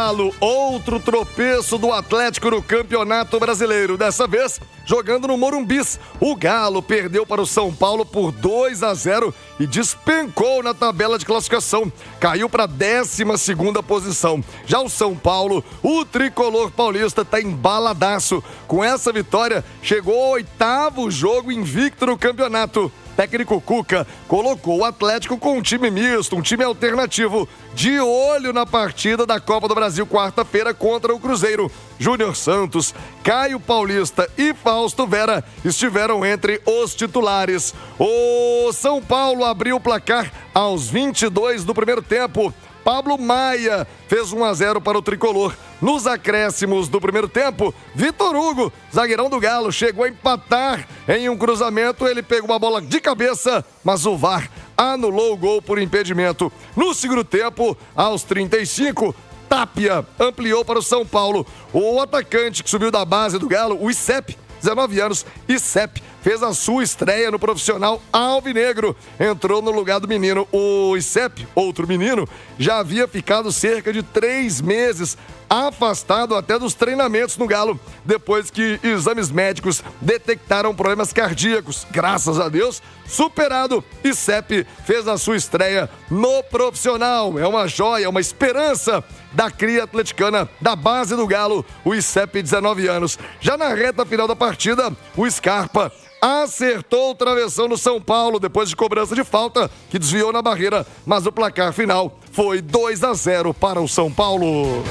Galo, outro tropeço do Atlético no Campeonato Brasileiro. Dessa vez, jogando no Morumbis. O Galo perdeu para o São Paulo por 2-0 e despencou na tabela de classificação. Caiu para a 12ª posição. Já o São Paulo, o tricolor paulista, está embaladaço. Com essa vitória, chegou ao 8º jogo invicto no campeonato. Técnico Cuca colocou o Atlético com um time misto, um time alternativo, de olho na partida da Copa do Brasil quarta-feira contra o Cruzeiro. Júnior Santos, Caio Paulista e Fausto Vera estiveram entre os titulares. O São Paulo abriu o placar aos 22 do primeiro tempo. Pablo Maia fez 1-0 para o tricolor. Nos acréscimos do primeiro tempo, Vitor Hugo, zagueirão do Galo, chegou a empatar em um cruzamento. Ele pegou uma bola de cabeça, mas o VAR anulou o gol por impedimento. No segundo tempo, aos 35, Tapia ampliou para o São Paulo. O atacante que subiu da base do Galo, o Icep, 19 anos, Icep, fez a sua estreia no profissional alvinegro. Entrou no lugar do menino. O Icep, outro menino, já havia ficado cerca de 3 meses afastado até dos treinamentos no Galo, depois que exames médicos detectaram problemas cardíacos. Graças a Deus, superado, Icep fez a sua estreia no profissional. É uma joia, uma esperança da cria atleticana, da base do Galo, o Icep, 19 anos. Já na reta final da partida, o Scarpa acertou o travessão no São Paulo depois de cobrança de falta que desviou na barreira, mas o placar final foi 2-0 para o São Paulo.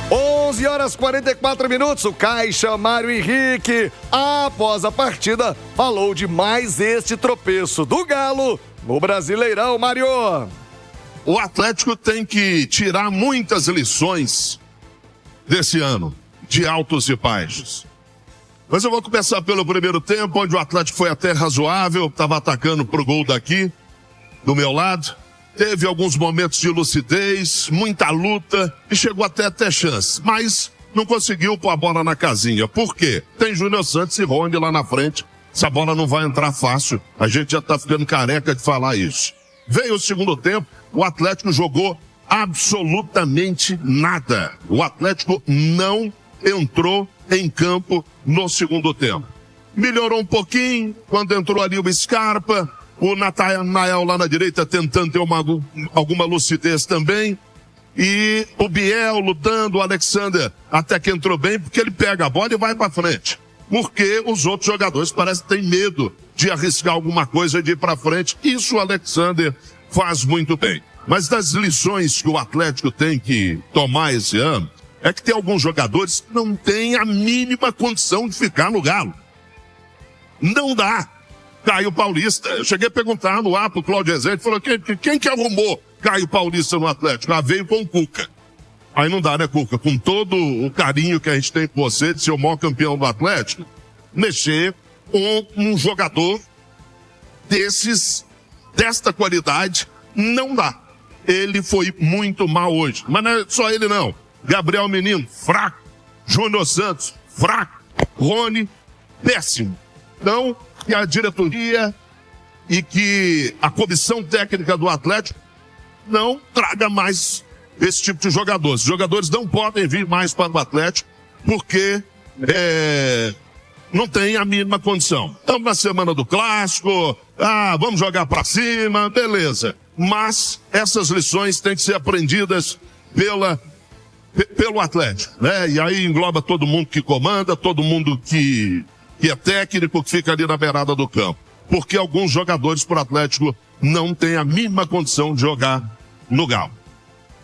11h44, o Caixa Mário Henrique, após a partida, falou de mais este tropeço do Galo no Brasileirão. Mário, o Atlético tem que tirar muitas lições desse ano, de altos e baixos. Mas eu vou começar pelo primeiro tempo, onde o Atlético foi até razoável, estava atacando pro gol daqui, do meu lado. Teve alguns momentos de lucidez, muita luta e chegou até a ter chance. Mas não conseguiu pôr a bola na casinha. Por quê? Tem Júnior Santos e Rony lá na frente. Essa bola não vai entrar fácil. A gente já tá ficando careca de falar isso. Veio o segundo tempo, o Atlético jogou absolutamente nada. O Atlético não entrou em campo no segundo tempo. Melhorou um pouquinho quando entrou ali o Scarpa, o Natanael lá na direita tentando ter alguma lucidez também, e o Biel lutando, o Alexander até que entrou bem, porque ele pega a bola e vai pra frente. Porque os outros jogadores parecem que têm medo de arriscar alguma coisa, de ir pra frente. Isso o Alexander faz muito bem. Mas das lições que o Atlético tem que tomar esse ano, é que tem alguns jogadores que não têm a mínima condição de ficar no Galo. Não dá. Caio Paulista, eu cheguei a perguntar no ar pro Cláudio Rezende, falou, quem que arrumou Caio Paulista no Atlético? Ah, veio com o Cuca. Aí não dá, né, Cuca? Com todo o carinho que a gente tem por você, de ser o maior campeão do Atlético, mexer com um jogador desta qualidade, não dá. Ele foi muito mal hoje. Mas não é só ele, não. Gabriel Menino, fraco. Júnior Santos, fraco. Rony, péssimo. Então, que a diretoria e que a comissão técnica do Atlético não traga mais esse tipo de jogadores. Os jogadores não podem vir mais para o Atlético porque não tem a mínima condição. Estamos na semana do Clássico, vamos jogar para cima, beleza. Mas essas lições têm que ser aprendidas pelo Atlético, né? E aí engloba todo mundo que comanda, todo mundo que é técnico, que fica ali na beirada do campo. Porque alguns jogadores pro Atlético não têm a mínima condição de jogar no Galo.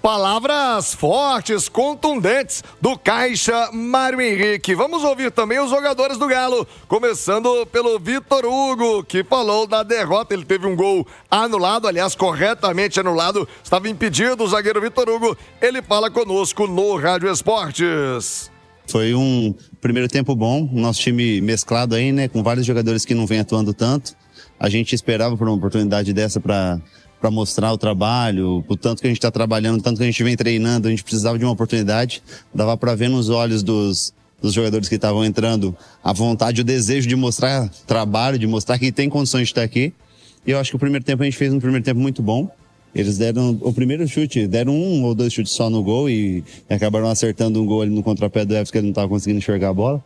Palavras fortes, contundentes do Caixa Mário Henrique. Vamos ouvir também os jogadores do Galo, começando pelo Vitor Hugo, que falou da derrota. Ele teve um gol anulado, aliás, corretamente anulado. Estava impedido o zagueiro Vitor Hugo. Ele fala conosco no Rádio Esportes. Foi um primeiro tempo bom, nosso time mesclado aí, né, com vários jogadores que não vêm atuando tanto. A gente esperava por uma oportunidade dessa para mostrar o trabalho, o tanto que a gente está trabalhando, o tanto que a gente vem treinando, a gente precisava de uma oportunidade. Dava para ver nos olhos dos jogadores que estavam entrando a vontade, o desejo de mostrar trabalho, de mostrar que tem condições de estar aqui. E eu acho que o primeiro tempo a gente fez um primeiro tempo muito bom. Eles deram o primeiro chute, deram 1 ou 2 chutes só no gol e acabaram acertando um gol ali no contrapé do Everson, que ele não estava conseguindo enxergar a bola.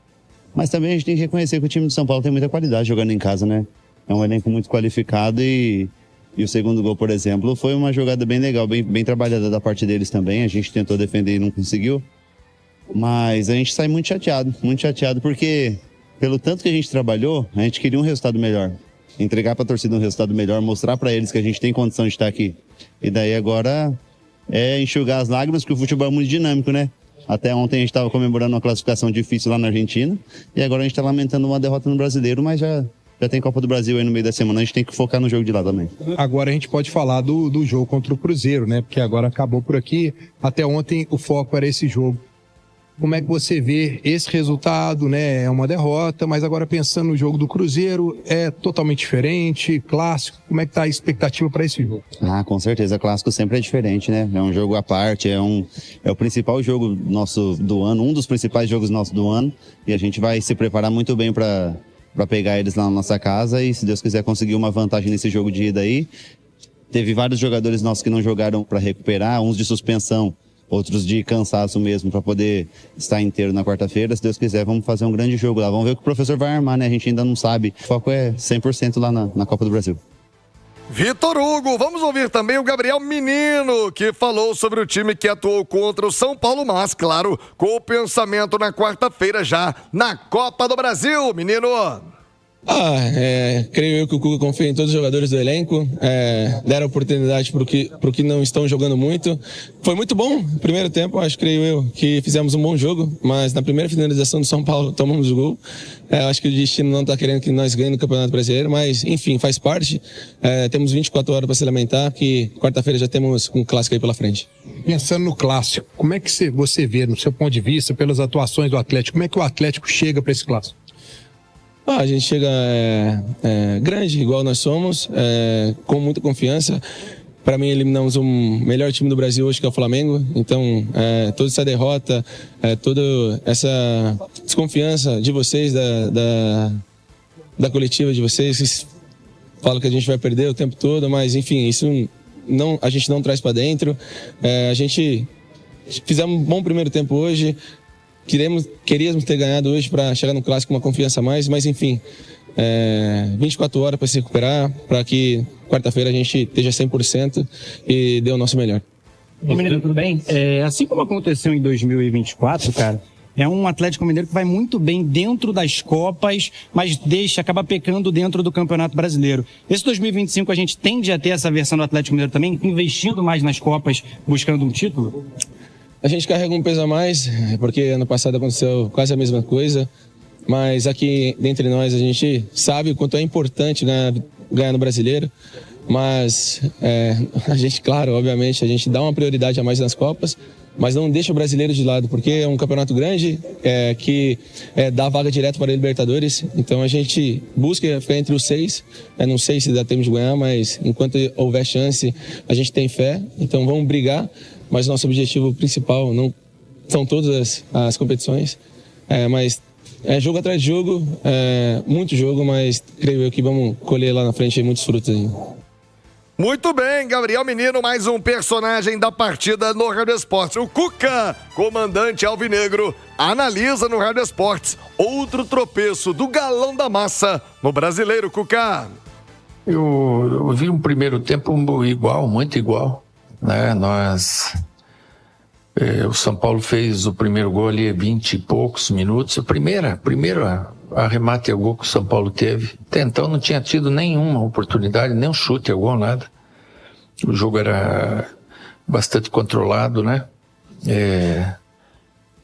Mas também a gente tem que reconhecer que o time de São Paulo tem muita qualidade jogando em casa, né? É um elenco muito qualificado e o segundo gol, por exemplo, foi uma jogada bem legal, bem trabalhada da parte deles também. A gente tentou defender e não conseguiu. Mas a gente sai muito chateado porque pelo tanto que a gente trabalhou, a gente queria um resultado melhor. Entregar para a torcida um resultado melhor, mostrar para eles que a gente tem condição de estar aqui. E daí agora é enxugar as lágrimas, porque o futebol é muito dinâmico, né? Até ontem a gente estava comemorando uma classificação difícil lá na Argentina e agora a gente está lamentando uma derrota no Brasileiro, mas já tem Copa do Brasil aí no meio da semana, a gente tem que focar no jogo de lá também. Agora a gente pode falar do jogo contra o Cruzeiro, né? Porque agora acabou por aqui, até ontem o foco era esse jogo. Como é que você vê esse resultado, né? É uma derrota, mas agora pensando no jogo do Cruzeiro, é totalmente diferente, clássico. Como é que tá a expectativa para esse jogo? Com certeza, clássico sempre é diferente, né? É um jogo à parte, é o principal jogo nosso do ano, um dos principais jogos nossos do ano, e a gente vai se preparar muito bem para pegar eles lá na nossa casa e, se Deus quiser, conseguir uma vantagem nesse jogo de ida aí. Teve vários jogadores nossos que não jogaram para recuperar, uns de suspensão, outros de cansaço mesmo, para poder estar inteiro na quarta-feira. Se Deus quiser, vamos fazer um grande jogo lá. Vamos ver o que o professor vai armar, né? A gente ainda não sabe. O foco é 100% lá na Copa do Brasil. Vitor Hugo, vamos ouvir também o Gabriel Menino, que falou sobre o time que atuou contra o São Paulo, mas, claro, com o pensamento na quarta-feira já na Copa do Brasil, menino. Creio eu que o Cuca confia em todos os jogadores do elenco, deram oportunidade para o que não estão jogando muito. Foi muito bom o primeiro tempo, creio eu, que fizemos um bom jogo, mas na primeira finalização do São Paulo tomamos o gol. Acho que o destino não está querendo que nós ganhemos no Campeonato Brasileiro, mas enfim, faz parte. Temos 24 horas para se lamentar, que quarta-feira já temos um clássico aí pela frente. Pensando no clássico, como é que você vê, no seu ponto de vista, pelas atuações do Atlético, como é que o Atlético chega para esse clássico? A gente chega grande, igual nós somos, com muita confiança. Para mim, eliminamos o melhor time do Brasil hoje, que é o Flamengo. Então, toda essa derrota, toda essa desconfiança de vocês, da coletiva de vocês falam que a gente vai perder o tempo todo, mas enfim, isso a gente não traz para dentro. A gente fizemos um bom primeiro tempo hoje. Queríamos ter ganhado hoje para chegar no clássico com uma confiança a mais, mas enfim, 24 horas para se recuperar, para que quarta-feira a gente esteja 100% e dê o nosso melhor. Menino, tudo bem? Assim como aconteceu em 2024, cara, é um Atlético Mineiro que vai muito bem dentro das Copas, mas acaba pecando dentro do Campeonato Brasileiro. Esse 2025 a gente tende a ter essa versão do Atlético Mineiro também, investindo mais nas Copas, buscando um título? A gente carrega um peso a mais, porque ano passado aconteceu quase a mesma coisa, mas aqui dentre nós a gente sabe o quanto é importante ganhar no Brasileiro, mas a gente, claro, obviamente, a gente dá uma prioridade a mais nas Copas, mas não deixa o Brasileiro de lado, porque é um campeonato grande que dá vaga direto para a Libertadores, então a gente busca ficar entre os 6, não sei se dá tempo de ganhar, mas enquanto houver chance, a gente tem fé, então vamos brigar. Mas nosso objetivo principal não são todas as competições, mas jogo atrás de jogo, muito jogo, mas creio eu que vamos colher lá na frente muitos frutos aí. Muito bem, Gabriel Menino, mais um personagem da partida no Rádio Esportes. O Cuca, comandante alvinegro, analisa no Rádio Esportes outro tropeço do Galão da Massa no Brasileiro, Cuca. Eu vi um primeiro tempo igual, muito igual. O São Paulo fez o primeiro gol ali 20 e poucos minutos. O primeiro arremate ao gol que o São Paulo teve. Até então não tinha tido nenhuma oportunidade, nem um chute ao gol, nada. O jogo era bastante controlado, né?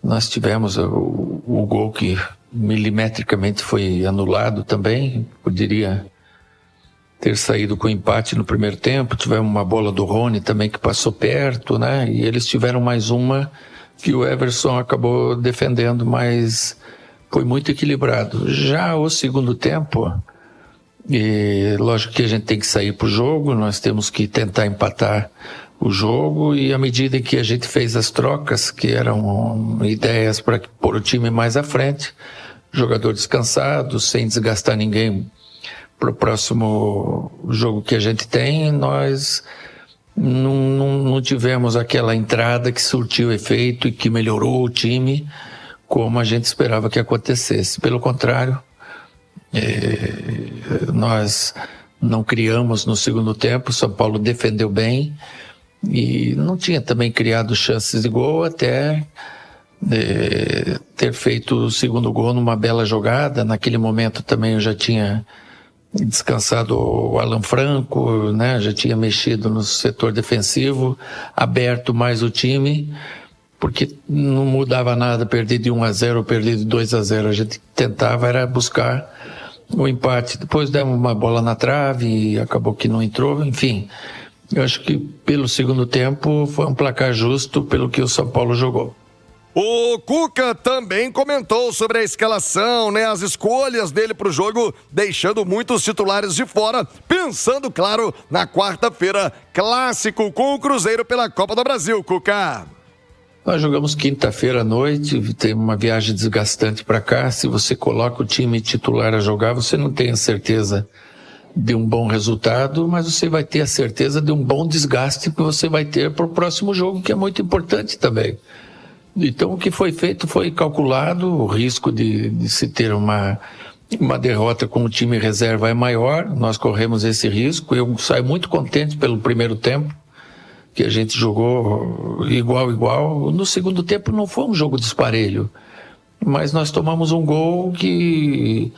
Nós tivemos o gol que milimetricamente foi anulado também. Poderia ter saído com empate no primeiro tempo. Tivemos uma bola do Rony também que passou perto, né? E eles tiveram mais uma que o Everson acabou defendendo, mas foi muito equilibrado. Já o segundo tempo, lógico que a gente tem que sair pro jogo, nós temos que tentar empatar o jogo, e à medida que a gente fez as trocas, que eram ideias para pôr o time mais à frente, jogador descansado, sem desgastar ninguém para o próximo jogo que a gente tem, nós não tivemos aquela entrada que surtiu efeito e que melhorou o time como a gente esperava que acontecesse. Pelo contrário, nós não criamos no segundo tempo, o São Paulo defendeu bem e não tinha também criado chances de gol até ter feito o segundo gol numa bela jogada. Naquele momento também eu já tinha descansado o Alan Franco, né? Já tinha mexido no setor defensivo, aberto mais o time, porque não mudava nada perder de 1-0 ou perder de 2-0. A gente tentava era buscar o empate. Depois demos uma bola na trave e acabou que não entrou. Enfim, eu acho que pelo segundo tempo foi um placar justo pelo que o São Paulo jogou. O Cuca também comentou sobre a escalação, né? As escolhas dele para o jogo, deixando muitos titulares de fora, pensando, claro, na quarta-feira, clássico com o Cruzeiro pela Copa do Brasil, Cuca. Nós jogamos quinta-feira à noite, tem uma viagem desgastante para cá. Se você coloca o time titular a jogar, você não tem a certeza de um bom resultado, mas você vai ter a certeza de um bom desgaste que você vai ter para o próximo jogo, que é muito importante também. Então, o que foi feito foi calculado, o risco de se ter uma derrota com o time reserva é maior, nós corremos esse risco. Eu saio muito contente pelo primeiro tempo, que a gente jogou igual. No segundo tempo não foi um jogo disparelho, mas nós tomamos um gol que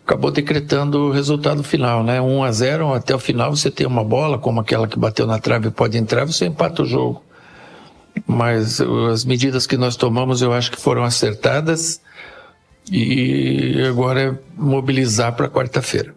acabou decretando o resultado final, né? 1-0, até o final você tem uma bola, como aquela que bateu na trave e pode entrar, você empata o jogo. Mas as medidas que nós tomamos eu acho que foram acertadas e agora é mobilizar para quarta-feira.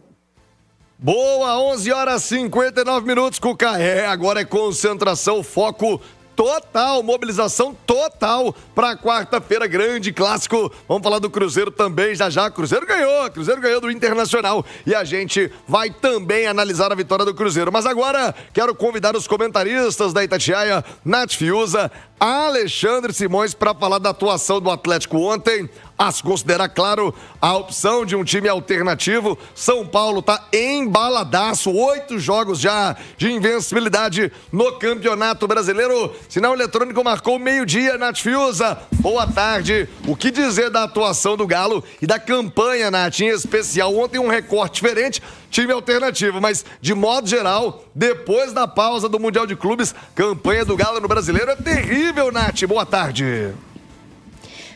Boa, 11h59, Cuca. Agora é concentração, foco total, mobilização total para quarta-feira, grande clássico. Vamos falar do Cruzeiro também já. Cruzeiro ganhou do Internacional e a gente vai também analisar a vitória do Cruzeiro. Mas agora quero convidar os comentaristas da Itatiaia, Nath Fiuza, Alexandre Simões, para falar da atuação do Atlético ontem, a se considerar, claro, a opção de um time alternativo. São Paulo tá embaladaço, 8 jogos já de invencibilidade no Campeonato Brasileiro. Sinal eletrônico marcou meio-dia, Nath Fiuza. Boa tarde. O que dizer da atuação do Galo e da campanha, Nath, em especial? Ontem um recorte diferente, time alternativo, mas de modo geral, depois da pausa do Mundial de Clubes, campanha do Galo no Brasileiro é terrível, Nath. Boa tarde.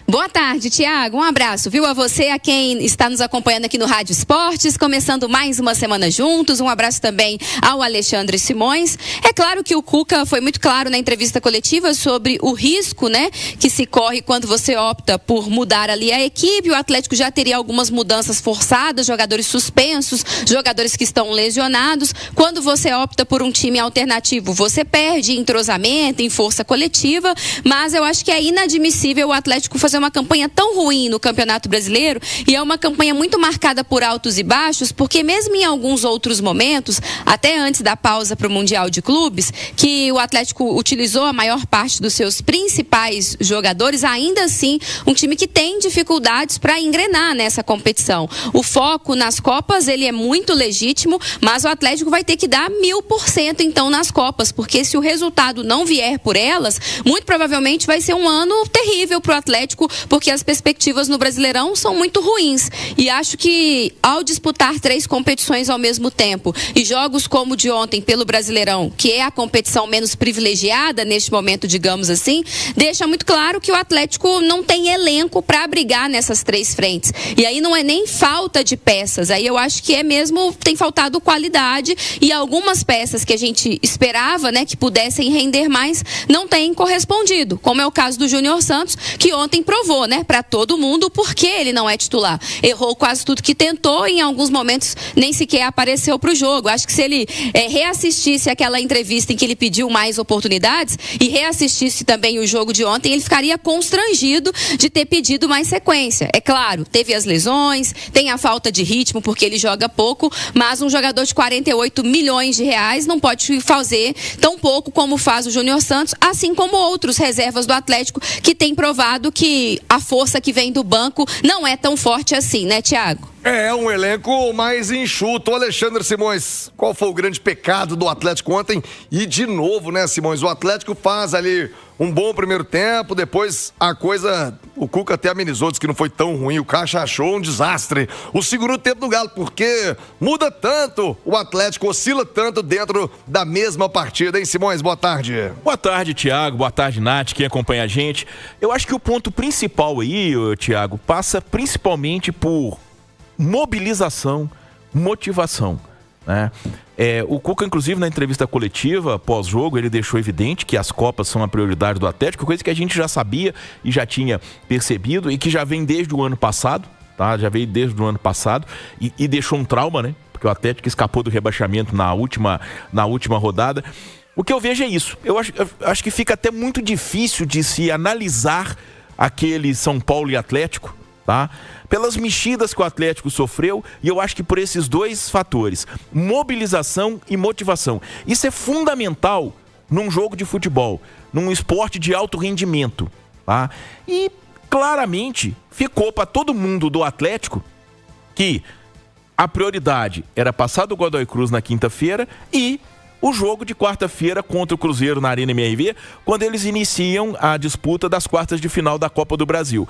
Boa tarde, Thiago. Um abraço, viu, a você, a quem está nos acompanhando aqui no Rádio Esportes, começando mais uma semana juntos. Um abraço também ao Alexandre Simões. É claro que o Cuca foi muito claro na entrevista coletiva sobre o risco, né, que se corre quando você opta por mudar ali a equipe. O Atlético já teria algumas mudanças forçadas, jogadores suspensos, jogadores que estão lesionados. Quando você opta por um time alternativo, você perde em entrosamento, em força coletiva, mas eu acho que é inadmissível o Atlético fazer uma campanha tão ruim no Campeonato Brasileiro, e é uma campanha muito marcada por altos e baixos, porque mesmo em alguns outros momentos, até antes da pausa para o Mundial de Clubes, que o Atlético utilizou a maior parte dos seus principais jogadores, ainda assim, um time que tem dificuldades para engrenar nessa competição. O foco nas Copas, ele é muito legítimo, mas o Atlético vai ter que dar 1000% então nas Copas, porque se o resultado não vier por elas, muito provavelmente vai ser um ano terrível para o Atlético, porque as perspectivas no Brasileirão são muito ruins. E acho que ao disputar 3 competições ao mesmo tempo e jogos como o de ontem pelo Brasileirão, que é a competição menos privilegiada neste momento, digamos assim, deixa muito claro que o Atlético não tem elenco para brigar nessas 3 frentes. E aí não é nem falta de peças, aí eu acho que é mesmo, tem faltado qualidade, e algumas peças que a gente esperava, né, que pudessem render mais, não têm correspondido, como é o caso do Júnior Santos, que ontem provou, né, para todo mundo por que ele não é titular. Errou quase tudo que tentou e em alguns momentos nem sequer apareceu para o jogo. Acho que se ele reassistisse aquela entrevista em que ele pediu mais oportunidades e reassistisse também o jogo de ontem, ele ficaria constrangido de ter pedido mais sequência. É claro, teve as lesões, tem a falta de ritmo porque ele joga pouco, mas um jogador de 48 milhões de reais não pode fazer tão pouco como faz o Júnior Santos, assim como outros reservas do Atlético que tem provado que a força que vem do banco não é tão forte assim, né, Thiago? É, um elenco mais enxuto. Alexandre Simões, qual foi o grande pecado do Atlético ontem? E de novo, né, Simões, o Atlético faz ali um bom primeiro tempo, depois a coisa, o Cuca até amenizou, disse que não foi tão ruim, o Caixa achou um desastre. O segundo tempo do Galo, porque muda tanto, o Atlético oscila tanto dentro da mesma partida, hein, Simões? Boa tarde. Boa tarde, Thiago, boa tarde, Nath, quem acompanha a gente. Eu acho que o ponto principal aí, Thiago, passa principalmente por mobilização, motivação, né? O Cuca, inclusive, na entrevista coletiva pós-jogo, ele deixou evidente que as Copas são a prioridade do Atlético, coisa que a gente já sabia e já tinha percebido e que já vem desde o ano passado, tá? Já veio desde o ano passado e deixou um trauma, né? Porque o Atlético escapou do rebaixamento na última rodada. O que eu vejo é isso. Eu acho que fica até muito difícil de se analisar aquele São Paulo e Atlético, tá? Pelas mexidas que o Atlético sofreu, e eu acho que por esses dois fatores, mobilização e motivação. Isso é fundamental num jogo de futebol, num esporte de alto rendimento, tá? E claramente ficou para todo mundo do Atlético que a prioridade era passar do Godoy Cruz na quinta-feira e o jogo de quarta-feira contra o Cruzeiro na Arena MRV, quando eles iniciam a disputa das quartas de final da Copa do Brasil.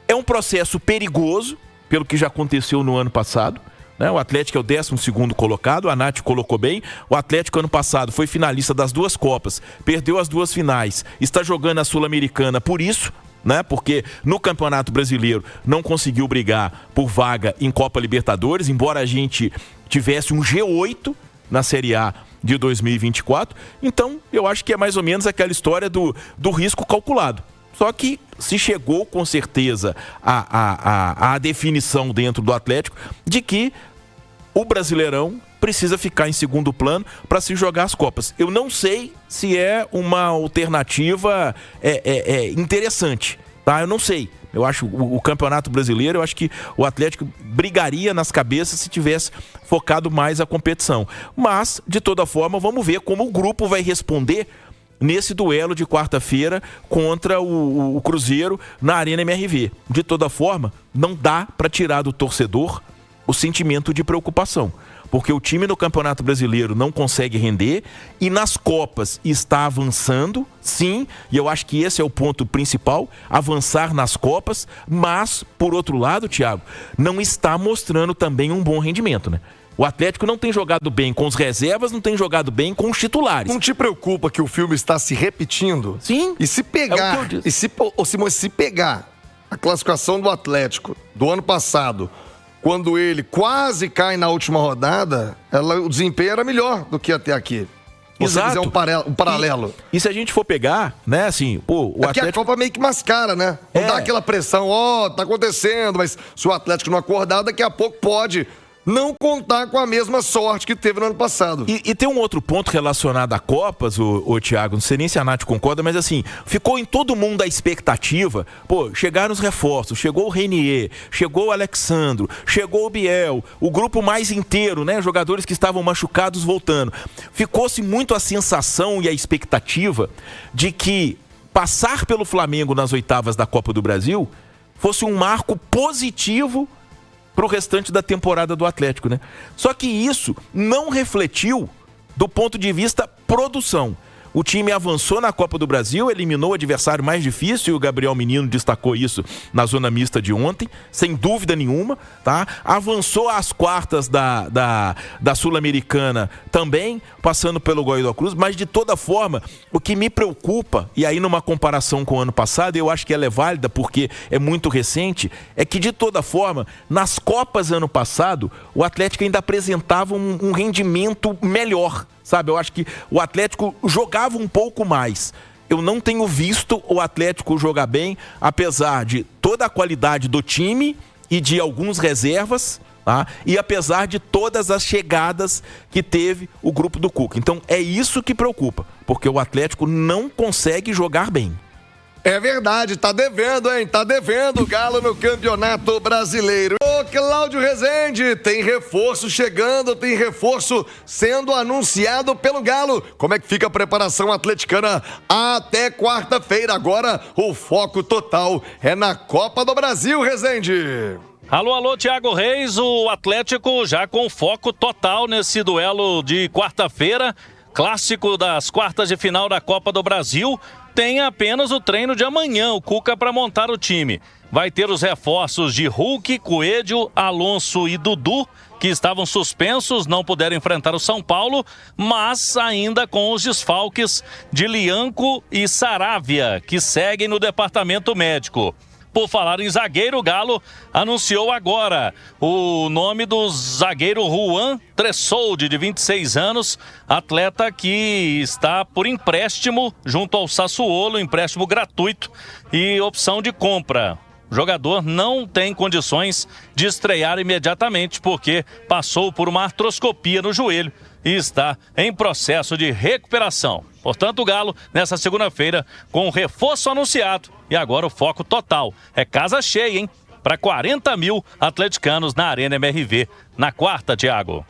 É um processo perigoso, pelo que já aconteceu no ano passado, né? O Atlético é o 12º colocado, a Nath colocou bem. O Atlético ano passado foi finalista das duas Copas, perdeu as duas finais, está jogando a Sul-Americana por isso, né? Porque no Campeonato Brasileiro não conseguiu brigar por vaga em Copa Libertadores, embora a gente tivesse um G8 na Série A de 2024. Então, eu acho que é mais ou menos aquela história do risco calculado. Só que se chegou com certeza a definição dentro do Atlético de que o Brasileirão precisa ficar em segundo plano para se jogar as Copas. Eu não sei se é uma alternativa interessante, tá? Eu não sei. Eu acho o Campeonato Brasileiro, eu acho que o Atlético brigaria nas cabeças se tivesse focado mais a competição. Mas, de toda forma, vamos ver como o grupo vai responder nesse duelo de quarta-feira contra o Cruzeiro na Arena MRV. De toda forma, não dá para tirar do torcedor o sentimento de preocupação, porque o time no Campeonato Brasileiro não consegue render e nas Copas está avançando, sim, e eu acho que esse é o ponto principal, avançar nas Copas, mas, por outro lado, Thiago, não está mostrando também um bom rendimento, né? O Atlético não tem jogado bem com os reservas, não tem jogado bem com os titulares. Não te preocupa que o filme está se repetindo? Sim. E se pegar, se pegar a classificação do Atlético do ano passado, quando ele quase cai na última rodada, o desempenho era melhor do que até aqui. Exato. Se fizer um paralelo. E se a gente for pegar, né, assim, o Atlético... a Copa meio que mascara, né? Não dá aquela pressão, tá acontecendo, mas se o Atlético não acordar, daqui a pouco pode não contar com a mesma sorte que teve no ano passado. E tem um outro ponto relacionado a Copas, o Thiago, não sei nem se a Nath concorda, mas assim, ficou em todo mundo a expectativa, chegaram os reforços, chegou o Renier, chegou o Alexandro, chegou o Biel, o grupo mais inteiro, né, jogadores que estavam machucados voltando. Ficou-se muito a sensação e a expectativa de que passar pelo Flamengo nas oitavas da Copa do Brasil fosse um marco positivo para o restante da temporada do Atlético, né? Só que isso não refletiu do ponto de vista produção. O time avançou na Copa do Brasil, eliminou o adversário mais difícil, e o Gabriel Menino destacou isso na zona mista de ontem, sem dúvida nenhuma, tá? Avançou às quartas da Sul-Americana também, passando pelo Godoy Cruz, mas de toda forma, o que me preocupa, e aí numa comparação com o ano passado, eu acho que ela é válida porque é muito recente, é que de toda forma, nas Copas ano passado, o Atlético ainda apresentava um rendimento melhor, sabe? Eu acho que o Atlético jogava um pouco mais. Eu não tenho visto o Atlético jogar bem, apesar de toda a qualidade do time e de alguns reservas, tá? E apesar de todas as chegadas que teve o grupo do Cuca. Então é isso que preocupa, porque o Atlético não consegue jogar bem. É verdade, tá devendo, hein? Tá devendo o Galo no Campeonato Brasileiro. Ô, Cláudio Rezende, tem reforço chegando, tem reforço sendo anunciado pelo Galo. Como é que fica a preparação atleticana até quarta-feira? Agora o foco total é na Copa do Brasil, Rezende. Alô, Thiago Reis, o Atlético já com foco total nesse duelo de quarta-feira, clássico das quartas de final da Copa do Brasil, tem apenas o treino de amanhã, o Cuca para montar o time. Vai ter os reforços de Hulk, Coelho, Alonso e Dudu, que estavam suspensos, não puderam enfrentar o São Paulo, mas ainda com os desfalques de Lianco e Saravia, que seguem no departamento médico. Por falar em zagueiro, o Galo anunciou agora o nome do zagueiro Juan Tressoldi, de 26 anos, atleta que está por empréstimo junto ao Sassuolo, empréstimo gratuito e opção de compra. O jogador não tem condições de estrear imediatamente porque passou por uma artroscopia no joelho e está em processo de recuperação. Portanto, o Galo, nessa segunda-feira, com o reforço anunciado. E agora o foco total. É casa cheia, hein? Para 40 mil atleticanos na Arena MRV. Na quarta, Thiago.